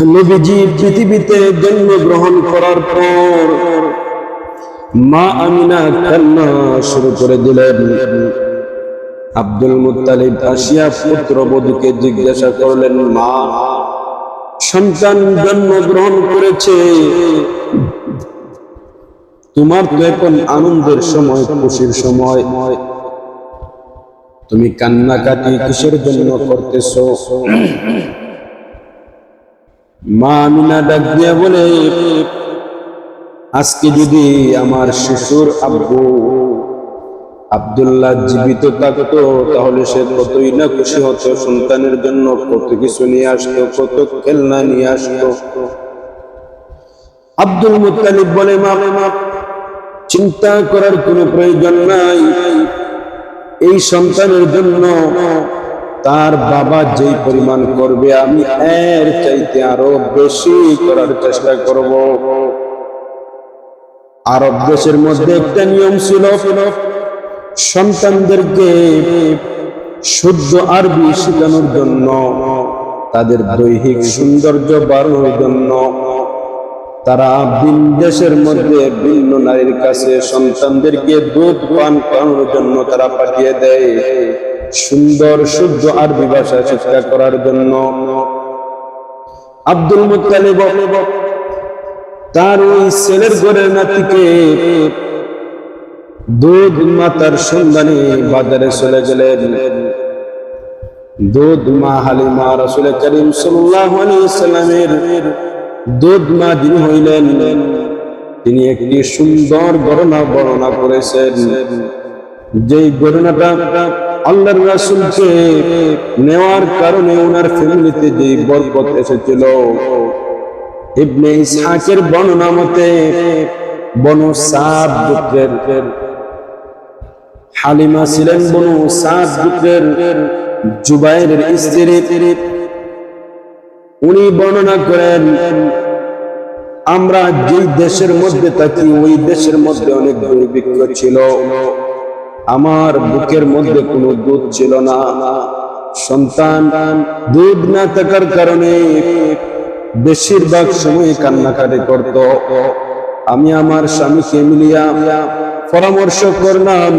নবীজি পৃথিবীতে জন্মগ্রহণ করার পর মা আমিনা কান্না শুরু করে দিলেন। আব্দুল মুত্তালিব আসিয়া পুত্রবধূকে জিজ্ঞাসা করলেন, মা, সন্তান জন্মগ্রহণ করেছে, তোমার তো এখন আনন্দের সময়, খুশির সময়, তুমি কান্নাকাটি কিসের জন্য করতেছ? মা আমিনা ডাক দিয়া বলে, আজকে যদি আমার শিশুর আব্বু আব্দুল্লাহ জীবিত থাকতো তাহলে সে কতই না খুশি হতো, সন্তানের জন্য কত কিছু নিয়ে আসতো, কত খেলনা নিয়ে আসতো। আব্দুল মুত্তালিব বলে, মা, চিন্তা করার কোনো প্রয়োজন নাই, এই সন্তানের জন্য তার বাবা যেই পরিমাণ করবে আমি এর চাইতে আরো বেশি করার চেষ্টা করব। আরব দেশের মধ্যে একটা নিয়ম ছিল, সন্তানদেরকে শুদ্ধ আরবি শেখানোর জন্য, তাদের দৈহিক সৌন্দর্য বাড়ানোর জন্য তারা ভিন দেশের মধ্যে ভিন্ন নারীর কাছে সন্তানদেরকে দুধ পান করানোর জন্য তারা পাঠিয়ে দেয়, সুন্দর শুদ্ধ আরবি ভাষা শিক্ষা করার জন্য। আব্দুল মুত্তালিব তার ওই ছেলের ঘরের নাতিকে দুধ মাতার সন্ধানে বাজারে চলে গেলেন। দুধ মা হালিমা রাসূল করিম সাল্লাল্লাহু আলাইহি সাল্লামের দুধ মা যিনি হইলেন, তিনি একটি সুন্দর ঘটনা বর্ণনা করেছেন, যেই ঘটনাটা আল্লাহর রাসূলকে নেওয়ার কারণে ওনার ফ্যামিলিতে যে বরকত এসেছিল। ইবনে ইসহাকের বর্ণনা মতে বনু সাদ গোত্রের হালিমা ছিলেন বনু সাদ গোত্রের জুবাইরের স্ত্রী। উনি বর্ণনা করেন, আমরা যে দেশের মধ্যে থাকি ওই দেশের মধ্যে অনেক দুর্ভিক্ষ ছিল, আমার বুকের মধ্যে কোনো দুধ ছিল না, সন্তান দুধ না থাকার কারণে বেশিরভাগ সময় কান্নাকাটি করত। আমি আমার স্বামীকে মিলিয়া পরামর্শ করলাম,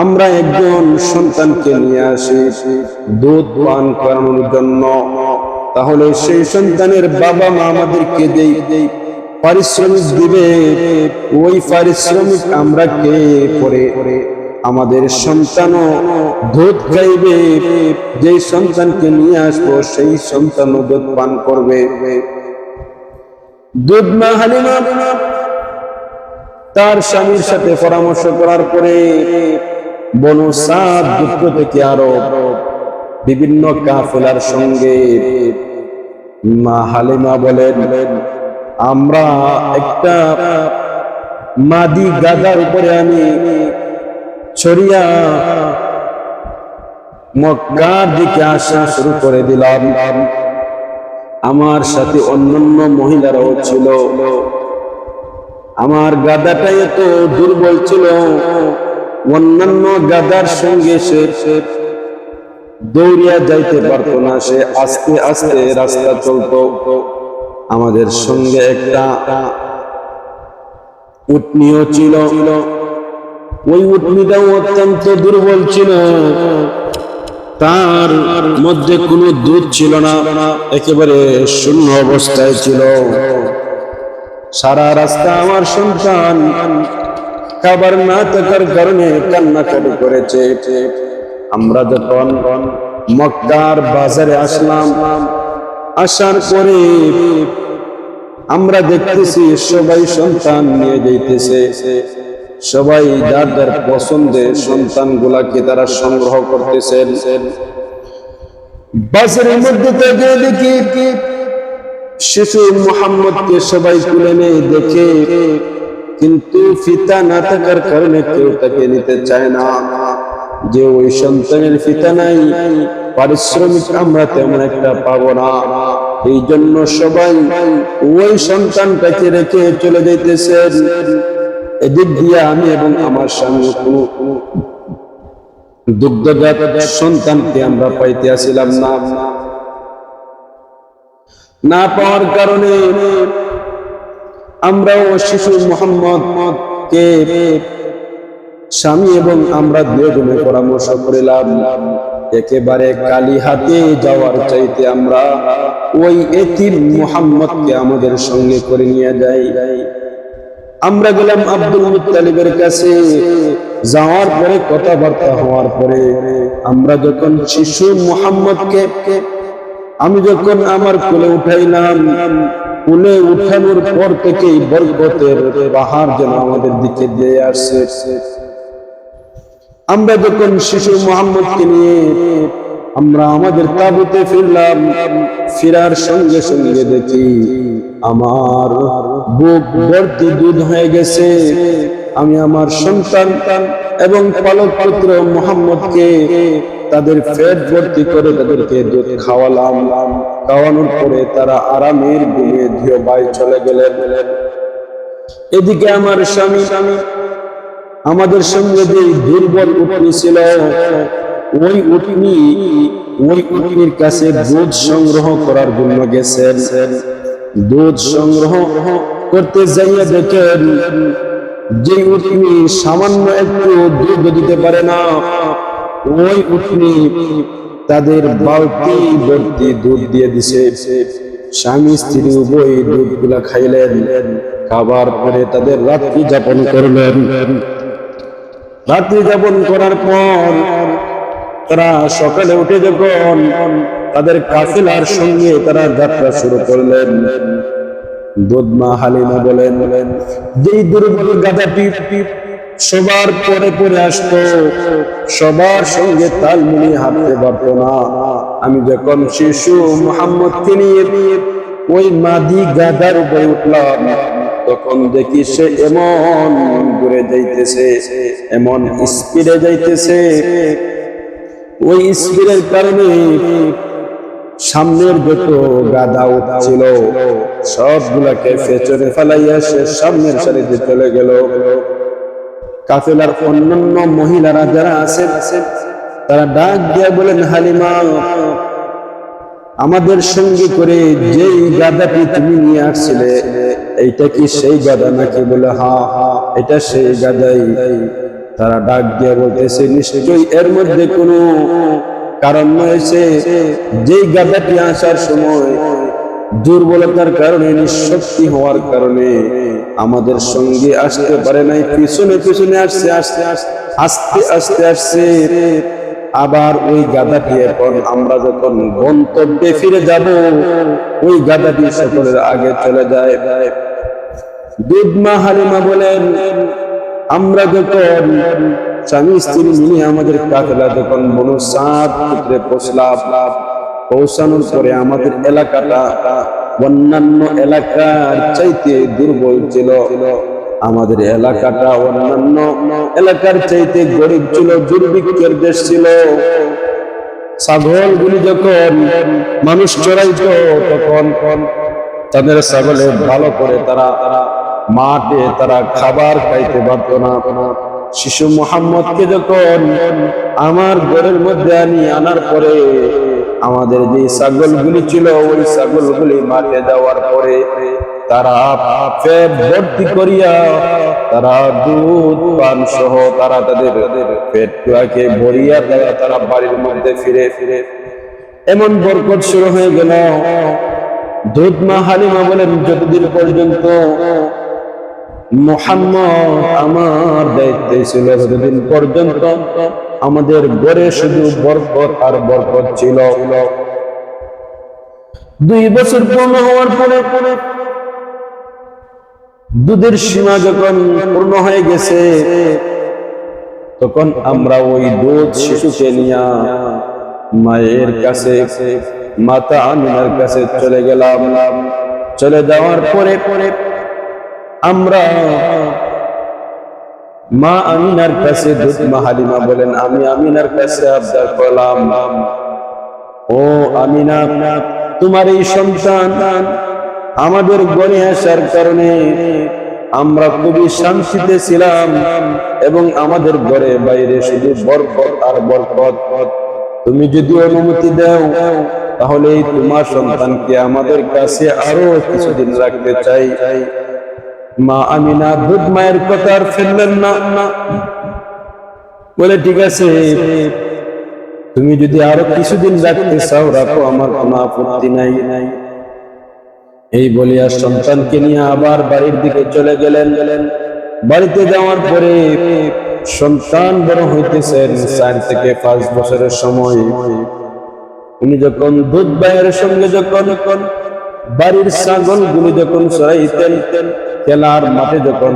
আমরা একজন সন্তানকে নিয়ে আসি দুধ পান করানোর জন্য, তাহলে সেই সন্তানের বাবা মা আমাদেরকে যেই পারিশ্রমিক দিবে ওই পারিশ্রমিক আমরা কে পরে আমাদের সন্তানও দুধ খাইবে, যে সন্তানকে নিয়ে আসবো সেই সন্তানও দুধ পান করবে। দুধ মা হালিমা তার স্বামীর সাথে পরামর্শ করার পরে বনু সাদ গোত্র থেকে আরো বিভিন্ন কাফেলার সঙ্গে মা হালিমা বলেন, আমরা একটা মাদি গাধার উপরে আমি ছড়িয়া মক্কার দিকে আসা শুরু করে দিলাম। আমার সাথে অন্যান্য মহিলারাও ছিল। আমার গাধাটা এত দুর্বল ছিল, অন্যান্য গাধার সঙ্গে সে দৌড়িয়া যাইতে পারত না, সে আস্তে আস্তে রাস্তা চলত। আমাদের সঙ্গে একটা উটনিও ছিল, ওই উটনিটাও অত্যন্ত দুর্বল ছিল, তার মধ্যে কোনো দুধ ছিল না, একেবারে শূন্য অবস্থায় ছিল। সারা রাস্তা আমার সন্তান খাবার না থাকার কারণে কান্নাকাটি করেছে। আমরা যখন মক্কার বাজারে আসলাম, আসার পরে আমরা দেখতেছি সবাই সন্তান নিয়ে যাইতেছে, সবাই যার যার পছন্দের সন্তান গুলাকে তারা সংগ্রহ করতেছেন। বাজারের মধ্যে থেকে দেখি শিশু মুহাম্মদকে সবাই তুলে নেই দেখে, কিন্তু ফিতা না থাকার কারণে কেউ তাকে নিতে চায় না, যে ওই সন্তানের ফিতা নাই, পারিশ্রমিক আমরা তেমন একটা পাবো না, এই জন্য সবাই ওই সন্তানটাকে রেখে চলে যাইতেছেন। এদিক দিয়ে আমি এবং আমার স্বামী কোনো দুগ্ধজাত সন্তানকে আমরা পাইতে আসিলাম না। না পাওয়ার কারণে আমরাও শিশু মুহাম্মদ কে স্বামী এবং আমরা দুজনে পরামর্শ করিলাম একেবারে কালি হাতে যাওয়ার চাইতে আমরা ওই এতিম মুহাম্মদকে আমাদের সঙ্গে করে নিয়ে যাই। আমরা গেলাম আব্দুল মুত্তালিবের কাছে। যাওয়ার পরে কথাবার্তা হওয়ার পরে আমরা যখন শিশু মুহাম্মদকে আমি যখন আমার কোলে উঠাইলাম, কোলে উঠানোর পর থেকেই বরকতের পাহাড় যেন আমাদের দিকে দিয়ে আসছে। আমরা যখন শিশু মুহাম্মদকে নিয়ে আমরা আমাদের তাঁবুতে ফিরলাম, ফিরার সঙ্গে সঙ্গে দেখি আমার বুক ভর্তি দুধ হয়ে গেছে। আমি আমার সন্তান এবং পালক পুত্র মুহাম্মদকে তাদের পেট ভর্তি করে তাদেরকে দুধ খাওয়ালাম। খাওয়ানোর পরে তারা আরামের ঘুমে ধীরে বাড়ি চলে গেলেন। এদিকে আমার স্বামী আমাদের সঙ্গে যে দুর্বল উটনি ছিল, ওই উটনির কাছে দুধ সংগ্রহ করার জন্য গেছেন। দুধ সংগ্রহ করতে যাইয়া দেখেন যে উটনি সামান্য একটু দুধ দিতে পারে না, ওই উটনি তাদের বালতি ভর্তি দুধ দিয়ে দিছে। স্বামী স্ত্রী উভয় দুধগুলা খাইলেন। খাবার পরে তাদের রাত্রি যাপন করলেন। রাত্রি যাপন করার পর তারা সকালে উঠে যখন তাদের কাফেলার সঙ্গে তারা যাত্রা শুরু করলেন। দুধমা হালিমা বলেন, যেই দুর্বল গাধাটি সবার পরে পরে আসতো, সবার সঙ্গে তাল মিলিয়ে হাঁটতে পারতো না, আমি যখন শিশু মুহাম্মদকে নিয়ে ওই মাদি গাধার উপরে উঠলাম, তখন দেখি সে এমন ঘুরে যাইতেছে, এমন স্পিডে যাইতেছে। ওই স্পিডের কারণে সামনের যত গাধা উঠছিল সবগুলাকে পেছনে ফেলাইয়া সে সামনের সারিতে চলে গেল। কাফেলার অন্যান্য মহিলারা যারা আছেন তারা ডাক দিয়ে বলেন, হালিমা, আমাদের সঙ্গে করে যেই গাধাটি তুমি নিয়ে আসছিলে এইটা কি সেই গাধা নাকি? বলে হ্যাঁ, এটা সেই গাধাই। তারা ডাক দিয়ে বলতেছে, নিশ্চয়ই এর মধ্যে কোনো কারণ রয়েছে। যেই গাধাটি আসার সময় দুর্বলতার কারণে, নিঃশক্তি হওয়ার কারণে আমাদের সঙ্গে আসতে পারে নাই, পিছনে পিছনে আসছে, আস্তে আস্তে আসছে। আবার ওই গাধাটি এখন আমরা যখন গন্তব্যে ফিরে যাব, ওই গাধাটি সকলের আগে চলে যায়। দুধমা হালিমা বলেন, আমরা যখন স্বামী স্ত্রী মিলে আমাদের কাফেলা যখন বনু সাদ পুত্রে পৌঁছানোর পরে আমাদের এলাকাটা অন্যান্য এলাকার চাইতে দুর্বল ছিল। আমাদের এলাকাটা অন্যান্য এলাকার চাইতে গরিব ছিল, দুর্ভিক্ষের দেশ ছিল। ছাগলগুলি যখন মানুষ চড়াইতো তখন তাদের ছাগলে ভালো করে তারা মাঠে তারা খাবার খাইতে পারত না। শিশু মুহাম্মদকে যখন আমার ঘরের মধ্যে আনার পরে আমাদের যে ছাগলগুলি ছিল, ওই ছাগলগুলি মাঠে যাওয়ার পরে তারা পেট ভর্তি করিয়া তারা দুধ পান সহ তারা তাদের পেটটাকে ভরিয়া তারা বাড়ির মধ্যে ফিরে এমন বরকত শুরু হয়ে গেল। দুধমা হালিমা বলেন, যতদিন পর্যন্ত মুহাম্মদ আমার দায়িত্বে ছিল ততদিন পর্যন্ত আমাদের ঘরে শুধু বরকত আর বরকত ছিল। 2 বছর পূর্ণ হওয়ার পরে দুধের সীমা যখন পূর্ণ হয়ে গেছে, তখন আমরা ওই দুধ শিশুকে নিয়ে মায়ের কাছে, মাতা আমিনার কাছে চলে গেলাম। চলে যাওয়ার পরে আমরা মা আমিনার কাছে, দুধমা হালিমা বলেন, আমি আমিনার কাছে আবদার করলাম, ও আমিনা, তোমার এই সন্তান আমাদের ঘরে আসার কারণে আমরা খুবই শান্তিতে ছিলাম এবং আমাদের ঘরে বাইরে শুধু বরকত আর বরকত। তুমি যদি অনুমতি দাও তাহলে তোমার সন্তানকে আমাদের কাছে আরো কিছুদিন রাখতে চাই। মা আমিনা দুধ মায়ের কথা আর ফেললেন না, বলে ঠিক আছে, তুমি যদি আরো কিছুদিন রাখতে চাও রাখো, আমার কোনো আপত্তি নাই। এই বলিয়া সন্তানকে নিয়ে আবার বাড়ির দিকে চলে গেলেন। বাড়িতে যাওয়ার পরে সন্তান বড় হইতেছেন 4 থেকে 5 বছরের সময়। উনি যখন দুধ ভাইয়ের সঙ্গে যখন বাড়ির ছাগলগুলো যখন চড়াইতেন, খেলার মাঠে যখন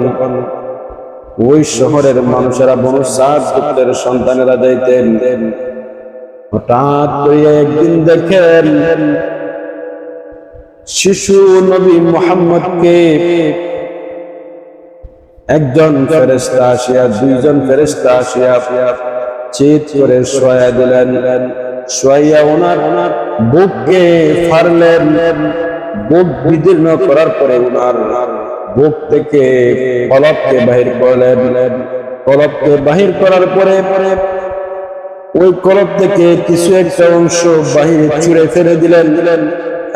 ওই শহরের মানুষেরা বড় সাত পুত্রের সন্তানেরা যাইতেন, হঠাৎ করিয়া একদিন দেখেন শিশু নবী মুহাম্মদকে একজন ফেরেশতা আসিয়া, 2 জন ফেরেশতা আসিয়া চিৎ করে শোয়া দিলেন। শোয়া ওনার বুককে ফাড়লেন। বুক বিদীর্ণ করার পরে ওনার বুক থেকে কলবকে বাহির করলেন। কলবকে বাহির করার পরে ওই কলব থেকে কিছু একটা অংশ বাহিরে ছুঁড়ে ফেলে দিলেন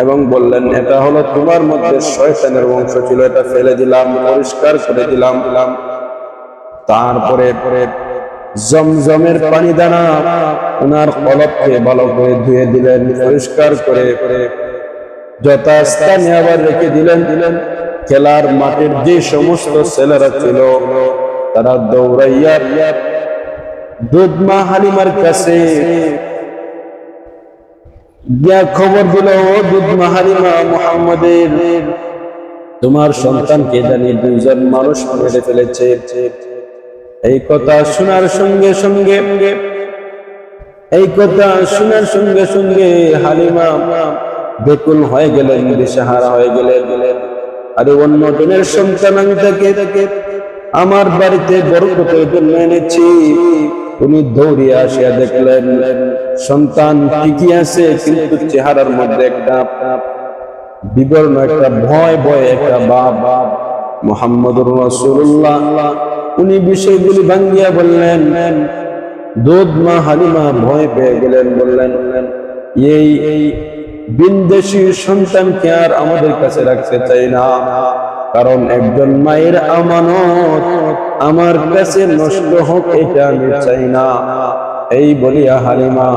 এবং বললেন, এটা হলো তোমার মধ্যে শয়তানের অংশ ছিল, এটা ফেলে দিলাম, পরিষ্কার করে দিলাম। তারপরে জমজমের পানি দানা ওনার কলবকে ভালো করে ধুয়ে দিলেন, পরিষ্কার করে যথাস্থানে আবার রেখে দিলেন। খেলার মাঠের যে সমস্ত ছেলেরা ছিল তারা দৌড়াইয়া দুধ মা হালিমার কাছে গিয়া খবর দিল, ও দুধ মা হালিমা, মুহাম্মাদের তোমার সন্তানকে জানি 2 জন মানুষ মেরে ফেলেছে। এই কথা শোনার সঙ্গে সঙ্গে হালিমা বেকুল হয়ে গেলেন, দিশেহারা হয়ে গেলেন। আরে অন্য জনের সন্তান আমি তাকে আমার বাড়িতে বরকতের জন্য এনেছি। উনি দৌড়িয়ে আসিয়া দেখলেন সন্তান ঠিকই আছে, কিন্তু চেহারার মধ্যে একটা বিবর্ণ, একটা ভয় একটা ভাব। মুহাম্মদুর রাসূলুল্লাহ উনি বিষয়গুলি ভাঙ্গিয়া বললেন। দুধ মা হালিমা ভয় পেয়ে গেলেন, বললেন, এই বিনদেশী সন্তানকে আর আমাদের কাছে রাখতে চাই না, কারণ একজন মায়ের আমানত আমার কাছে নষ্ট হোক এটা আমি চাই না। এই বলিয়া হালিমা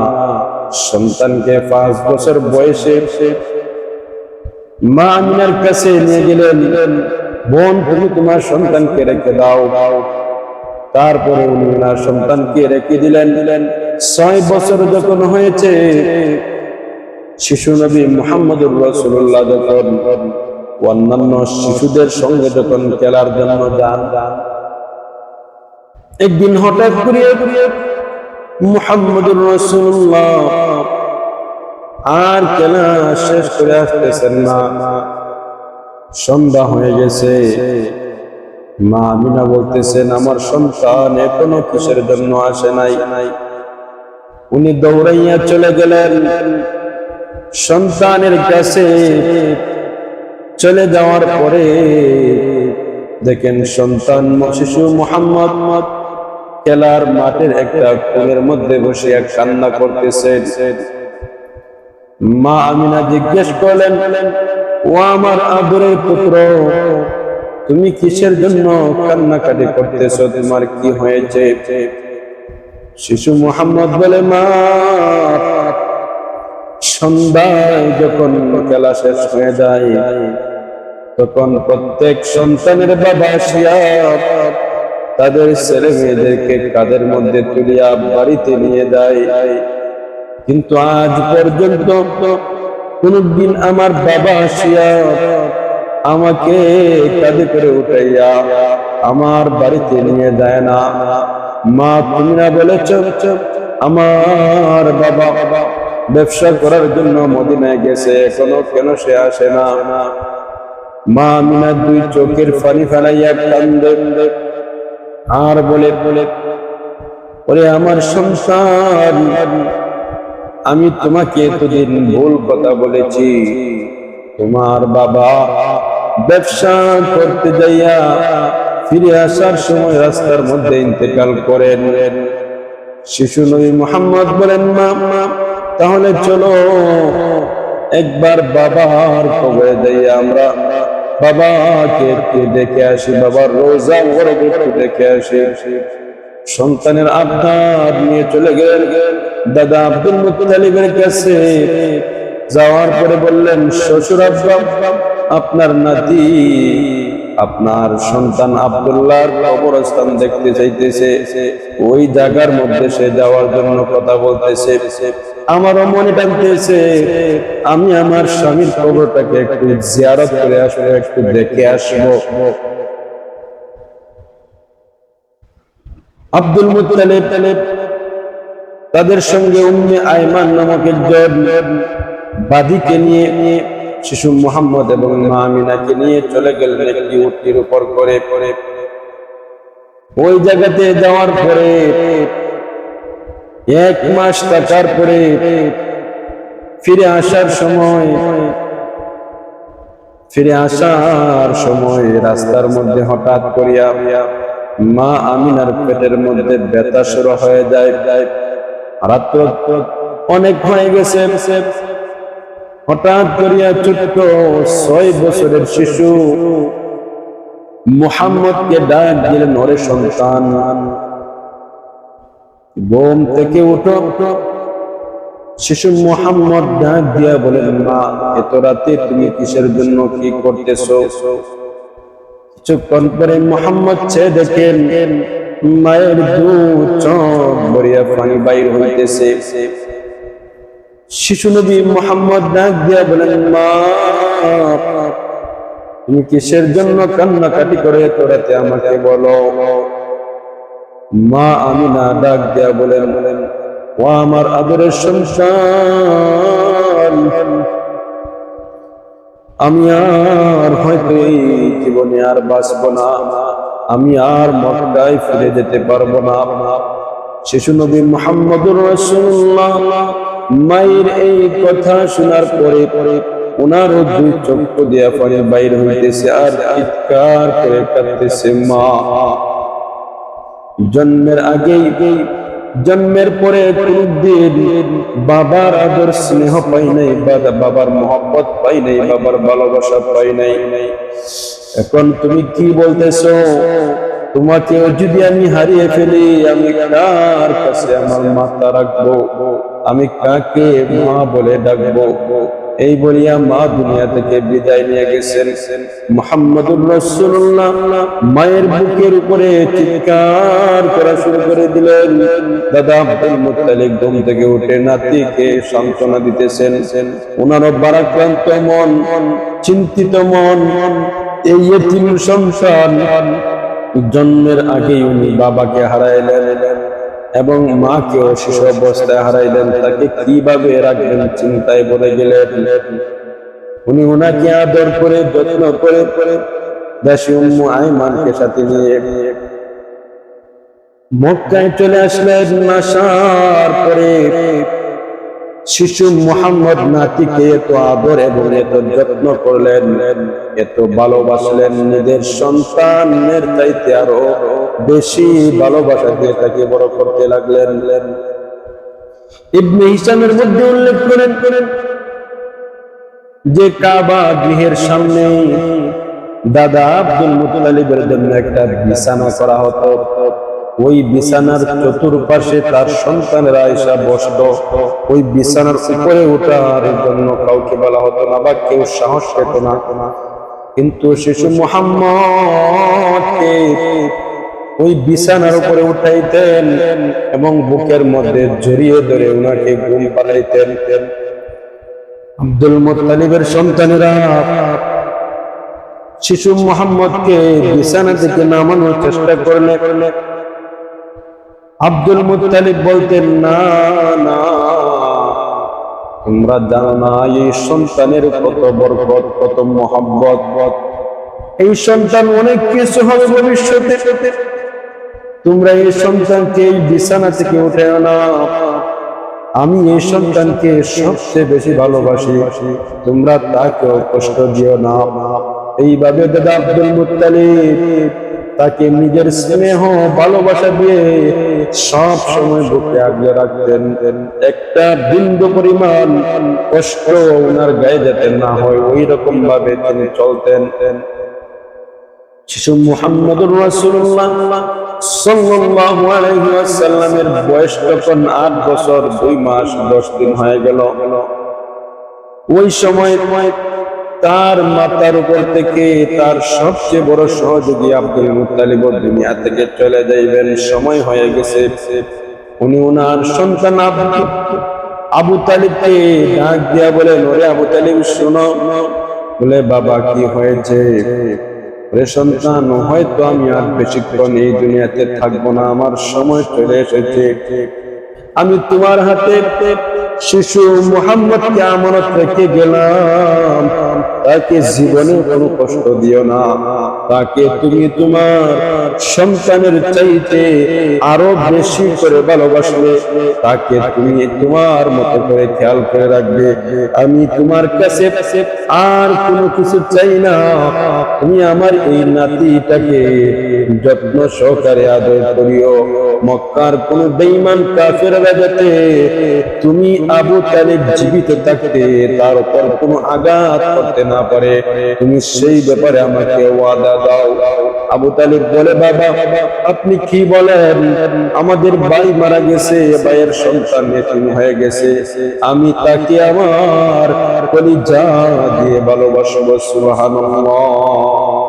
সন্তানকে 5 বছর বয়সে মা আমিনার কাছে নিয়ে গেলেন। বোন, তুমি তোমার সন্তানকে রেখে দাও। তারপরে উনি ওনার সন্তানকে রেখে দিলেন। 6 বছর যখন হয়েছে, শিশু নবী মুহাম্মদুর রাসূলুল্লাহ যখন অন্যান্য শিশুদের সঙ্গে যখন খেলার জন্য যান, একদিন হঠাৎ করে মুহাম্মদুর রাসূলুল্লাহ আর খেলা শেষ করে আসতেছেন না, সন্ধ্যা হয়ে গেছে। মা আমিনা বলতেছেন, আমার সন্তান এখনো কিসের জন্য আসে নাই। উনি দৌড়াইয়া চলে গেলেন সন্তানের কাছে। চলে যাওয়ার পরে দেখেন সন্তান শিশু মুহাম্মদ খেলার মাঠের একটা কোণের মধ্যে বসে কান্না করতেছে। মা আমিনা জিজ্ঞেস করলেন, ও আমার আদরের পুত্র, তুমি কিসের জন্য কান্নাকাটি করতেছ, তোমার কি হয়েছে? শিশু মুহাম্মদ বলে, মা, সন্ধ্যায় যখন খেলা শেষ হয়ে যায় তখন প্রত্যেক সন্তানের বাবা আসিয়া তাদের ছেলে মেয়েদেরকে কাঁধের মধ্যে তুলিয়া বাড়িতে নিয়ে যায়, কিন্তু আজ পর্যন্ত কোনদিন আমার বাবা আসিয়া আমাকে কাঁধে করে উঠাইয়া আমার বাড়িতে নিয়ে যায় না। মা, তুমি না বলেছ আমার বাবা ব্যবসা করার জন্য মদিনায় গেছে, এখনো কেন সে আসে না? মা আমিনা 2 চোখের পানি ফেলাইয়া কান্দে আর বলে, ওরে আমার সন্তান, আমি তোমাকে এতদিন ভুল কথা বলেছি। তোমার বাবা ব্যবসা করতে যাইয়া ফিরে আসার সময় রাস্তার মধ্যে ইন্তেকাল করেন। শিশু নবী মুহাম্মদ বলেন, মা, তাহলে চলো একবার বাবার কবরে যাই আমরা বাবাকে একটু দেখে আসি, বাবার রোজা মুবারক একটু দেখে আসি। সন্তানের আবদার নিয়ে চলে গেলেন দাদা আব্দুল মুত্তালিবের কাছে। যাওয়ার পরে বললেন, শ্বশুর আব্বা, আপনার নাতি আপনার সন্তান আব্দুল্লাহর কবরস্থান দেখতে চাইতেছে, ওই জায়গার মধ্যে সে যাওয়ার জন্য কথা বলতেছে। আমারও মনে টানতেছে আমি আমার স্বামীর কবরটাকে একটু জিয়ারত করে আসবো, একটু দেখে আসবো। আব্দুল মুত্তালিব তাদের সঙ্গে উম্মে আইমান নামক একজন বাদীকে নিয়ে শিশু মুহাম্মদ এবং মা আমিনাকে নিয়ে চলে গেলেন একটি উটনির উপর করে। ওই জায়গাতে যাওয়ার পরে 1 মাস থাকার পরে ফিরে আসার সময় রাস্তার মধ্যে হঠাৎ করিয়া মা আমিনার পেটের মধ্যে ব্যথা শুরু হয়ে যায়। রাত্র অনেক হয়ে গেছে। হঠাৎ করিয়া ছোট্ট 6 বছরের শিশু মুহাম্মদকে ডাক দিলেন, ওরে সন্তান, ঘুম থেকে উঠো। শিশু মুহাম্মদ ডাক দিয়া বলেন, মা, এত রাতে তুমি কিসের জন্য, কি করতেছো? কিছুক্ষণ পরে মুহাম্মদ চেয়ে দেখেন মায়ের 2 চোখ ভরিয়া পানি বাইর হইতেছে। শিশু নবী মুহাম্মদ ডাক দিয়া বলেন, মা, তুমি কিসের জন্য কান্নাকাটি করে এত রাতে আমাকে বলো? মা আমিনা ডাক দিয়া বলেন, ও আমার আদরের সন্তান, আমি আর হয়তো এই জীবনে আর বাঁচবো না, আমি আর মক্কায় ফিরে যেতে পারবো না। শিশু নবী মুহাম্মদুর রাসূলুল্লাহ মায়ের এই কথা শোনার পরে ওনার 2 চোখ দিয়া পানি বাইর হইতেছে আর চিৎকার করে কাঁদতেছে। মা, জন্মের পরে কোনদিন বাবার আদর স্নেহ পাই নাই, বাবার মহব্বত পাই নাই, বাবার ভালোবাসা পাই নাই। এখন তুমি কি বলতেছো? তোমাকে যদি আমি হারিয়ে ফেলি, আমি কার কাছে আমার মাথা রাখবো? আমি কাকে মা বলে ডাকবো? এই বলিয়া মা দুনিয়া থেকে বিদায় নিয়ে গেছেন। মুহাম্মদুর রাসূলুল্লাহ মায়ের বুকের উপরে চিৎকার করা শুরু করে দিলেন। দাদা আব্দুল মুত্তালিব ঘুম থেকে উঠে নাতিকে সান্ত্বনা দিতেছেন। ওনারও ভারাক্রান্ত মন, চিন্তিত মন। এই ইতিম সন্তান জন্মের আগেই উনি বাবাকে হারাইলেন এবং মাকেও শিশু অবস্থায় হারাইলেন। তাকে কিভাবে রাখবেন চিন্তায় পড়ে গেলেন। উনি ওনাকে আদর করে যত্ন করে দাসী উম্মু আইমানকে সাথে নিয়ে মক্কায় চলে আসলেন। আসার পরে শিশু মুহাম্মদ নাতিকে এত আদর এবং এত যত্ন করলেন, এত ভালোবাসলেন, নিজের সন্তানের চাইতে আরো বেশি ভালোবাসা দিয়ে তাকে বড় করতে লাগলেন। ইবনে হিশামের মধ্যে উল্লেখ করেন যে কাবা গৃহের সামনে দাদা আব্দুল মুত্তালিবের জন্য একটা বিছানা করা হতো। ওই বিছানার চতুর্পাশে তার সন্তানেরা এসে বসতো। ওই বিছানার উপরে ওঠার জন্য কাউকে বলা হতো না বা কেউ সাহস পেত না। কিন্তু শিশু মুহাম্মদকে ওই বিছানার উপরে উঠাইতেন এবং বুকের মধ্যে জড়িয়ে ধরে ওনাকে ঘুম পাড়াইতেন। আব্দুল মুত্তালিবের সন্তানেরা শিশু মুহাম্মদকে বিছানা থেকে নামানোর চেষ্টা করলে আব্দুল মুত্তালিব বলতেন, না না, তোমরা জানো না এই সন্তানের কত বরকত, কত মহব্বত। এই সন্তান অনেক কিছু হবে ভবিষ্যতে। তোমরা এই সন্তানকে এই বিছানা থেকে উঠাও না। আমি এই সন্তানকে সবচেয়ে বেশি ভালোবাসি, তোমরা তাকেও কষ্ট দিও না। এইভাবে দাদা আব্দুল মুত্তালিব তাকে নিজের স্নেহ ভালোবাসা দিয়ে সব সময় বুকে আগলে রাখতেন। একটা বিন্দু পরিমাণ কষ্ট ওনার গায়ে যাতে না হয় ওই রকম ভাবে তিনি চলতেন। শিশু মুহাম্মদুর রাসূলুল্লাহ সাল্লাল্লাহু আলাইহি ওয়াসাল্লামের বয়স তখন 8 বছর 2 মাস 10 দিন হয়ে গেল। ওই সময় তার মাথার উপর থেকে তার সবচেয়ে বড় সহযোগী আব্দুল মুত্তালিব দুনিয়া থেকে চলে যাইবেন, সময় হয়ে গেছে। উনি ওনার সন্তান আবু তালিবকে ডাক দিয়া বলেন, ওরে আবু তালিব শোনো। বলে, বাবা কি হয়েছে? ওরে সন্তান, হয়তো আমি আর বেশিক্ষণ এই দুনিয়াতে থাকবো না, আমার সময় চলে এসেছে। আমি তোমার হাতে শিশু মুহাম্মদকে আমানত রেখে গেলাম, তাকে জীবনে কোনো কষ্ট দিও না। তাকে তুমি তোমার সন্তানের চাইতে আরো বেশি করে ভালোবাসবে, তাকে তুমি তোমার মতো করে খেয়াল করে রাখবে। আমি তোমার কাছে আর কোনো কিছু চাই না, তুমি আমার এই নাতিটাকে যত্ন সহকারে আদর করিও। মক্কার কোন বেঈমান কাফেররা যাতে তুমি আবু তালিব জীবিত থাকতে তার উপর কোনো আঘাত করতে না পারে, তুমি সেই ব্যাপারে আমাকে ওয়াদা দাও। আবু তালিব বলে, বাবা আপনি কি বলেন? আমাদের ভাই মারা গেছে, ভাইয়ের সন্তান এতিম হয়ে গেছে, আমি তাকে আমার কলিজা দিয়ে ভালোবাসবো। সুবহানাল্লাহ।